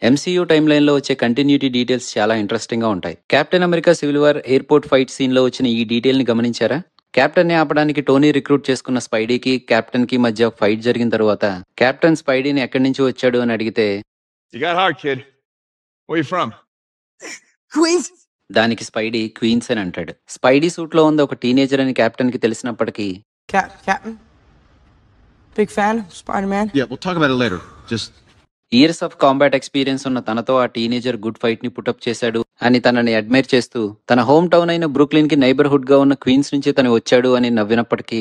MCU time line లో వచ్చే continuity details చాలా ఇంట్రెస్టింగ్ గా ఉంటాయి. Captain America civil war airport fight scene లో వచ్చిన ఈ డీటెయిల్ ని గమనించారా? కెప్టెన్ ని ఆపడానికి టోనీ రిక్రూట్ చేసుకున్న స్పైడీకి కెప్టెన్ కి మధ్య ఫైట్ జరిగిన తర్వాత కెప్టెన్ స్పైడీని ఎక్కడి నుంచి వచ్చాడు అని అడిగితే దానికి స్పైడీ క్వీన్స్ అని అంటాడు. స్పైడీ సూట్ లో ఉంది ఒక టీనేజర్ అని కెప్టెన్ కి తెలిసినప్పటికీ Captain? Big fan of Spider-Man? Yeah, we'll talk about it later. Just years of combat experience ఉన్న తనతో ఆ టీనేజర్ గుడ్ ఫైట్ ని పుటప్ చేశాడు అని తనని అడ్మైర్ చేస్తూ తన హోమ్ టౌన్ అయిన బ్రూక్లిన్ కి నైబర్హుడ్ గా ఉన్న క్వీన్స్ నుంచి తను వచ్చాడు అని నవ్వినప్పటికీ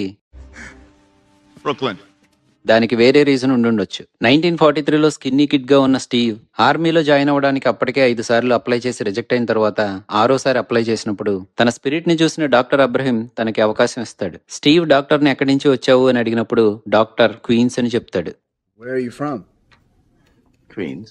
Brooklyn. దానికి వేరే రీజన్ ఉండుండొచ్చు. 1943లో స్కిన్నీ కిడ్ గా ఉన్న స్టీవ్ ఆర్మీలో జాయిన్ అవ్వడానికి అప్పటికే 5 సార్లు అప్లై చేసి రిజెక్ట్ అయిన తర్వాత 6వసారి అప్లై చేసినప్పుడు తన స్పిరిట్ ని చూసిన డాక్టర్ అబ్రహీం తనకి అవకాశం ఇస్తాడు. స్టీవ్ డాక్టర్ ని ఎక్కడి నుంచి వచ్చావు అని అడిగినప్పుడు డాక్టర్ క్వీన్స్ అని చెప్తాడు. Where are you from? Queens.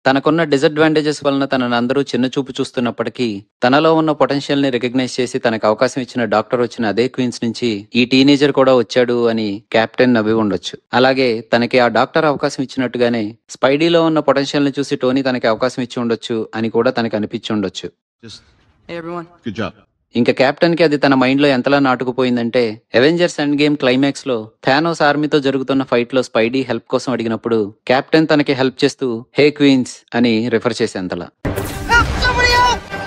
తనకున్న డిసడ్వాంటేజెస్ వలన తనను అందరూ చిన్న చూపు చూస్తున్నప్పటికీ తనలో ఉన్న పొటెన్షియల్ ని రికగ్నైజ్ చేసి తనకు అవకాశం ఇచ్చిన డాక్టర్ వచ్చిన అదే క్వీన్స్ నుంచి ఈ టీనేజర్ కూడా వచ్చాడు అని కెప్టెన్ నవ్వి ఉండొచ్చు. అలాగే తనకి ఆ డాక్టర్ అవకాశం ఇచ్చినట్టుగానే స్పైడీలో ఉన్న పొటెన్షియల్ ని చూసి టోనీ తనకి అవకాశం ఇచ్చి ఉండొచ్చు అని కూడా తనకి అనిపించి ఉండొచ్చు. Just Hey everyone. good job. ఇంకా కెప్టెన్ కి అది తన మైండ్ లో ఎంతలా నాటుకుపోయిందంటే అవెంజర్స్ ఎండ్ గేమ్ క్లైమాక్స్ లో థానోస్ ఆర్మీతో జరుగుతున్న ఫైట్ లో స్పైడీ హెల్ప్ కోసం అడిగినప్పుడు కెప్టెన్ తనకి హెల్ప్ చేస్తూ హే క్వీన్స్ అని refer చేసేంతలా.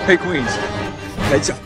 Hey, Queens. Heads up.